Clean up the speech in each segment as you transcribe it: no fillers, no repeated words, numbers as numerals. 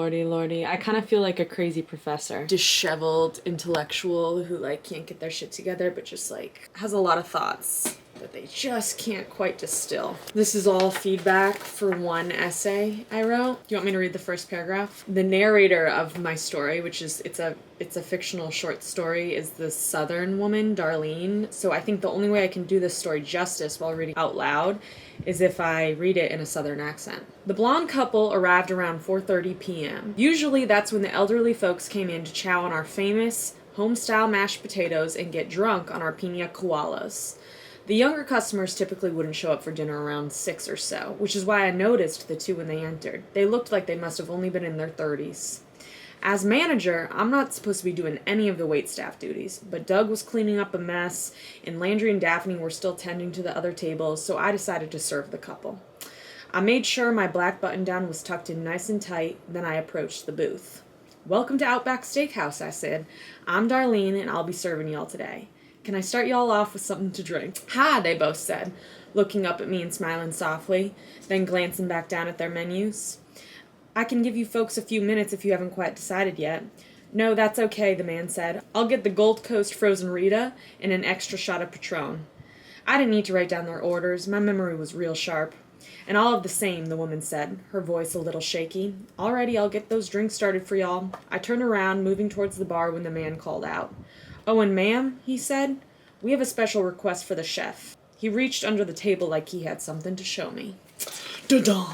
lordy, lordy. I kind of feel like a crazy professor. Disheveled intellectual who like can't get their shit together but just like has a lot of thoughts that they just can't quite distill. This is all feedback for one essay I wrote. Do you want me to read the first paragraph? The narrator of my story, which is it's a fictional short story, is the Southern woman, Darlene. So I think the only way I can do this story justice while reading out loud is if I read it in a Southern accent. The blonde couple arrived around 4:30 p.m. Usually that's when the elderly folks came in to chow on our famous home-style mashed potatoes and get drunk on our pina koalas. The younger customers typically wouldn't show up for dinner around 6 or so, which is why I noticed the two when they entered. They looked like they must have only been in their 30s. As manager, I'm not supposed to be doing any of the waitstaff duties, but Doug was cleaning up a mess, and Landry and Daphne were still tending to the other tables, so I decided to serve the couple. I made sure my black button-down was tucked in nice and tight, then I approached the booth. "Welcome to Outback Steakhouse," I said. "I'm Darlene, and I'll be serving y'all today. Can I start y'all off with something to drink?" "Hi," they both said, looking up at me and smiling softly, then glancing back down at their menus. "I can give you folks a few minutes if you haven't quite decided yet." "No, that's okay," the man said. "I'll get the Gold Coast Frozen Rita and an extra shot of Patron." I didn't need to write down their orders. My memory was real sharp. "And all of the same," the woman said, her voice a little shaky. "Alrighty, I'll get those drinks started for y'all." I turned around, moving towards the bar when the man called out. "Oh, and ma'am," he said, "we have a special request for the chef." He reached under the table like he had something to show me. Da-da!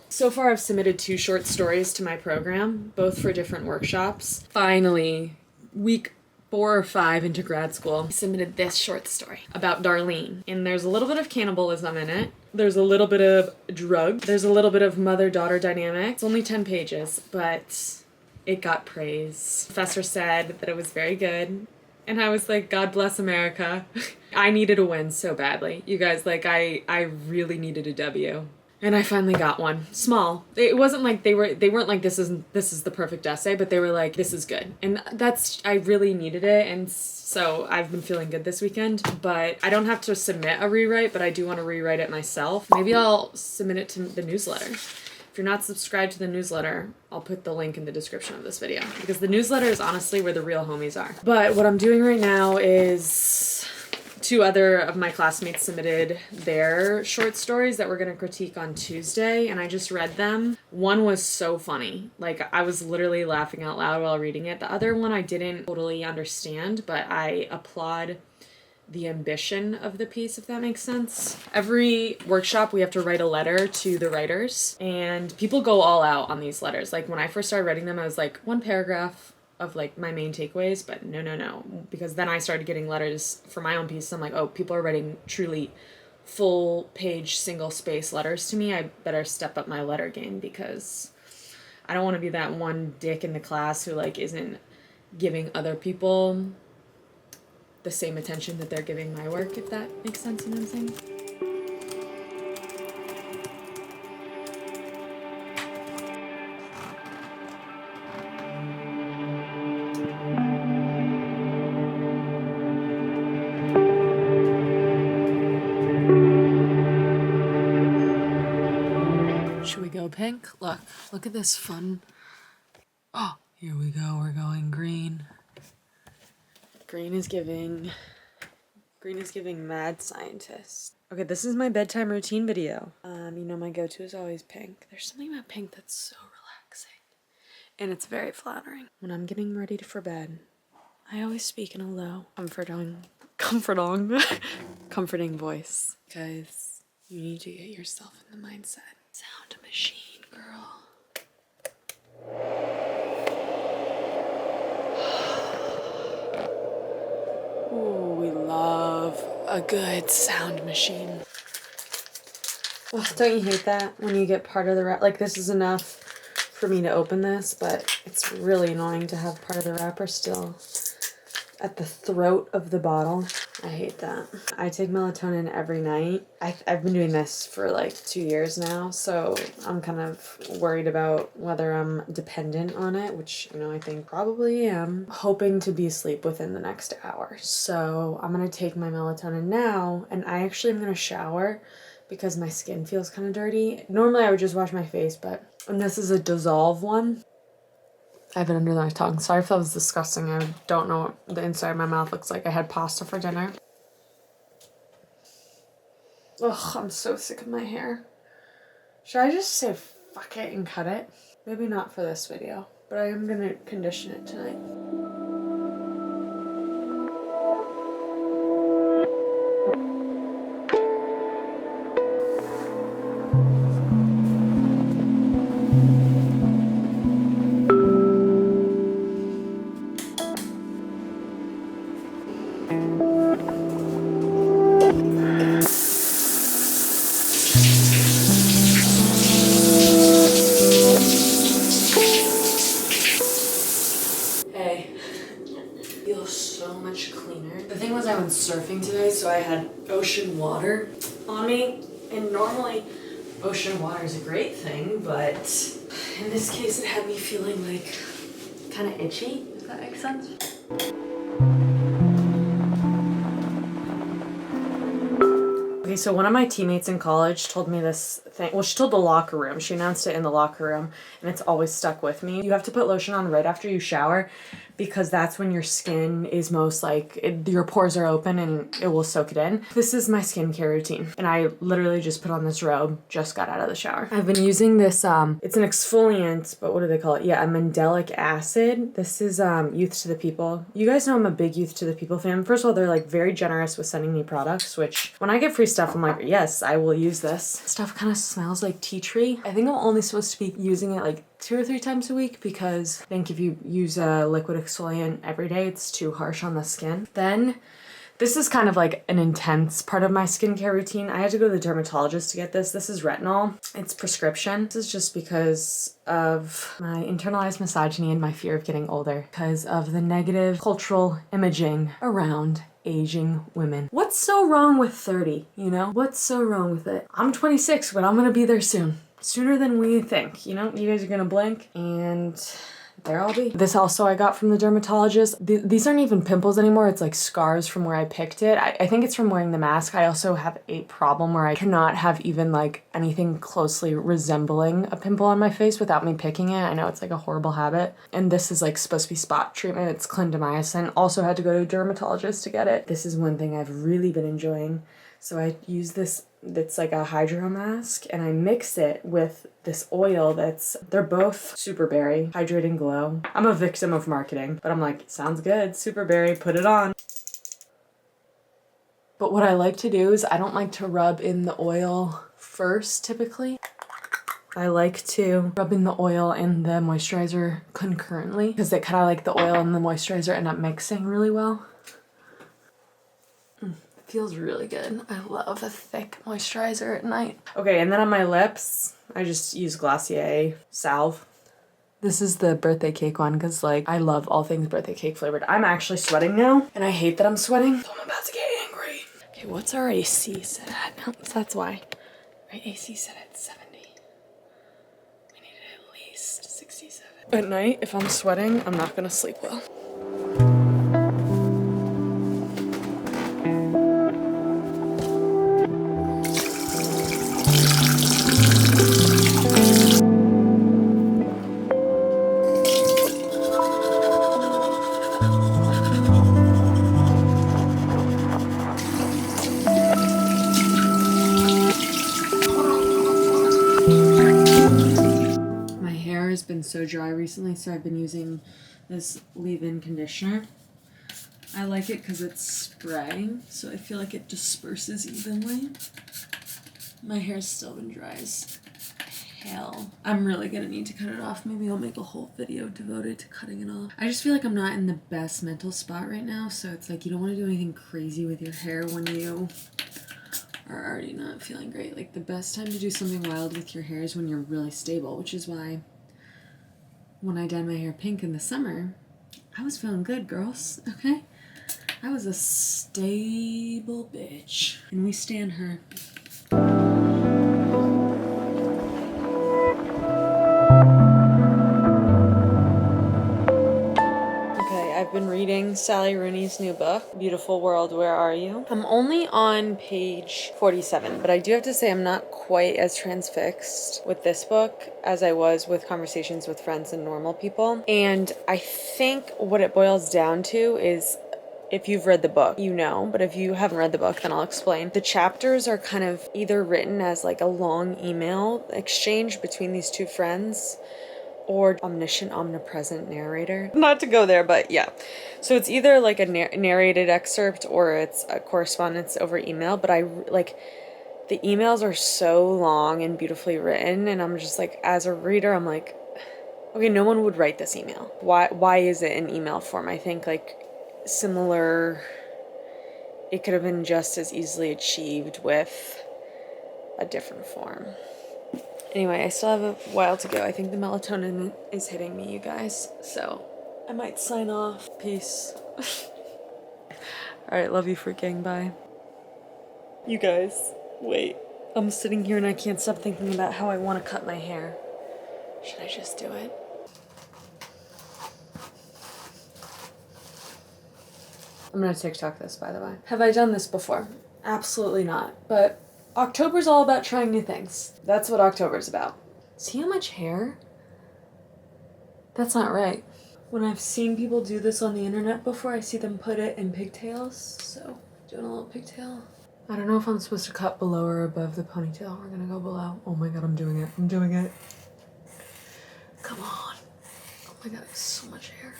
So far I've submitted 2 short stories to my program, both for different workshops. Finally, week 4 or 5 into grad school, I submitted this short story about Darlene. And there's a little bit of cannibalism in it. There's a little bit of drug. There's a little bit of mother-daughter dynamic. It's only 10 pages, but it got praise. The professor said that it was very good. And I was like, God bless America. I needed a win so badly. You guys, like, I really needed a W. And I finally got one. Small. It wasn't like they weren't like this is the perfect essay, but they were like, this is good. And I really needed it, and so I've been feeling good this weekend. But I don't have to submit a rewrite, but I do want to rewrite it myself. Maybe I'll submit it to the newsletter. If you're not subscribed to the newsletter, I'll put the link in the description of this video, because the newsletter is honestly where the real homies are. But what I'm doing right now is 2 other of my classmates submitted their short stories that we're going to critique on Tuesday, and I just read them. One was so funny. Like, I was literally laughing out loud while reading it. The other one I didn't totally understand, but I applaud the ambition of the piece, if that makes sense. Every workshop we have to write a letter to the writers, and people go all out on these letters. Like, when I first started writing them, I was like, 1 paragraph of like my main takeaways, but no, because then I started getting letters for my own piece. I'm like, oh, people are writing truly full page single space letters to me. I better step up my letter game, because I don't want to be that one dick in the class who like isn't giving other people the same attention that they're giving my work, if that makes sense. You know what I'm saying? Should we go pink? Look at this fun. Oh, here we go. We're going green. Green is giving mad scientist. Okay, this is my bedtime routine video. You know my go-to is always pink. There's something about pink that's so relaxing, and it's very flattering. When I'm getting ready for bed, I always speak in a low, comforting voice, because you need to get yourself in the mindset. Sound machine, girl. Ooh, we love a good sound machine. Ugh, don't you hate that when you get part of the wrapper? Like, this is enough for me to open this, but it's really annoying to have part of the wrapper still at the throat of the bottle. I hate that. I take melatonin every night. I've been doing this for like 2 years now, so I'm kind of worried about whether I'm dependent on it, which, you know, I think probably am. Hoping to be asleep within the next hour. So I'm gonna take my melatonin now, and I actually am gonna shower because my skin feels kind of dirty. Normally I would just wash my face, and this is a dissolve one. I have it under my tongue. Sorry if that was disgusting. I don't know what the inside of my mouth looks like. I had pasta for dinner. Ugh, I'm so sick of my hair. Should I just say fuck it and cut it? Maybe not for this video, but I am gonna condition it tonight. So much cleaner. The thing was I went surfing today, so I had ocean water on me, and normally ocean water is a great thing, but in this case it had me feeling like kind of itchy, if that makes sense. Okay, so one of my teammates in college told me this thing. Well, she told the locker room. She announced it in the locker room, and it's always stuck with me. You have to put lotion on right after you shower because that's when your skin is most your pores are open and it will soak it in. This is my skincare routine, and I literally just put on this robe, just got out of the shower. I've been using this, it's an exfoliant, but what do they call it? Yeah, a mandelic acid. This is Youth to the People. You guys know I'm a big Youth to the People fan. First of all, they're like very generous with sending me products, which when I get free stuff, I'm like, yes, I will use this. Stuff kind of smells like tea tree. I think I'm only supposed to be using it like 2 or 3 times a week because I think if you use a liquid exfoliant every day, it's too harsh on the skin. Then this is kind of like an intense part of my skincare routine. I had to go to the dermatologist to get this. This is retinol. It's prescription. This is just because of my internalized misogyny and my fear of getting older because of the negative cultural imaging around aging women. What's so wrong with 30, you know? What's so wrong with it? I'm 26, but I'm gonna be there soon. Sooner than we think, you know? You guys are gonna blink and there I'll be. This also I got from the dermatologist. These aren't even pimples anymore. It's like scars from where I picked it. I think it's from wearing the mask. I also have a problem where I cannot have even like anything closely resembling a pimple on my face without me picking it. I know it's like a horrible habit. And this is like supposed to be spot treatment. It's clindamycin. Also had to go to a dermatologist to get it. This is one thing I've really been enjoying. So I use this, it's like a hydro mask, and I mix it with this oil they're both super berry, hydrating glow. I'm a victim of marketing, but I'm like, sounds good, super berry, put it on. But what I like to do is I don't like to rub in the oil first typically. I like to rub in the oil and the moisturizer concurrently because they kind of like the oil and the moisturizer end up mixing really well. Feels really good. I love a thick moisturizer at night. Okay, and then on my lips, I just use Glossier Salve. This is the birthday cake one because like I love all things birthday cake flavored. I'm actually sweating now and I hate that I'm sweating. So I'm about to get angry. Okay, what's our AC set at? No, that's why. Our AC set at 70. We need it at least 67. At night, if I'm sweating, I'm not gonna sleep well. Been so dry recently, so I've been using this leave-in conditioner. I like it because it's spray, so I feel like it disperses evenly. My hair's still been dry as hell. I'm really gonna need to cut it off. Maybe I'll make a whole video devoted to cutting it off. I just feel like I'm not in the best mental spot right now, so it's like you don't want to do anything crazy with your hair when you are already not feeling great. Like the best time to do something wild with your hair is when you're really stable, which is why when I dyed my hair pink in the summer, I was feeling good, girls, okay? I was a stable bitch, and we stand her. Okay, I've been reading reading Sally Rooney's new book, Beautiful World, Where Are You? I'm only on page 47, but I do have to say I'm not quite as transfixed with this book as I was with Conversations with Friends and Normal People. And I think what it boils down to is, if you've read the book, you know, but if you haven't read the book, then I'll explain. The chapters are kind of either written as like a long email exchange between these two friends, or omniscient, omnipresent narrator. Not to go there, but yeah. So it's either like a narrated excerpt or it's a correspondence over email, but the emails are so long and beautifully written, and I'm just like, as a reader, I'm like, okay, no one would write this email. Why is it in email form? I think like similar, it could have been just as easily achieved with a different form. Anyway, I still have a while to go. I think the melatonin is hitting me, you guys. So I might sign off. Peace. Alright, love you freaking. Bye. You guys, wait. I'm sitting here and I can't stop thinking about how I want to cut my hair. Should I just do it? I'm gonna TikTok this, by the way. Have I done this before? Absolutely not. But October's all about trying new things. That's what October's about. See how much hair? That's not right. When I've seen people do this on the internet before, I see them put it in pigtails. So, doing a little pigtail. I don't know if I'm supposed to cut below or above the ponytail. We're gonna go below. Oh my god, I'm doing it. I'm doing it. Come on. Oh my god, I have so much hair.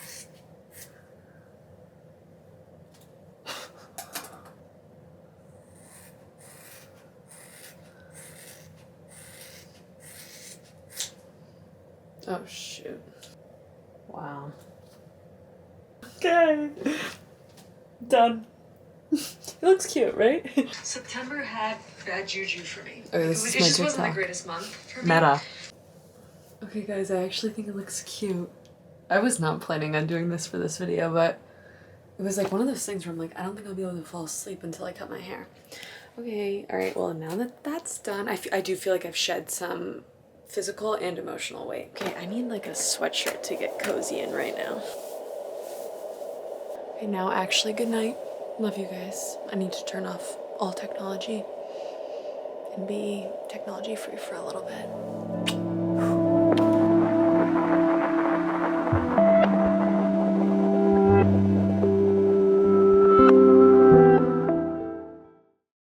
Oh shoot. Wow. Okay. Done. It looks cute, right? September had bad juju for me. Oh, it just wasn't the greatest month for me. Meta. Okay guys, I actually think it looks cute. I was not planning on doing this for this video, but it was like one of those things where I'm like, I don't think I'll be able to fall asleep until I cut my hair. Okay, alright, well now that that's done, I do feel like I've shed some physical and emotional weight. Okay, I need like a sweatshirt to get cozy in right now. Okay, now actually good night. Love you guys. I need to turn off all technology and be technology free for a little bit.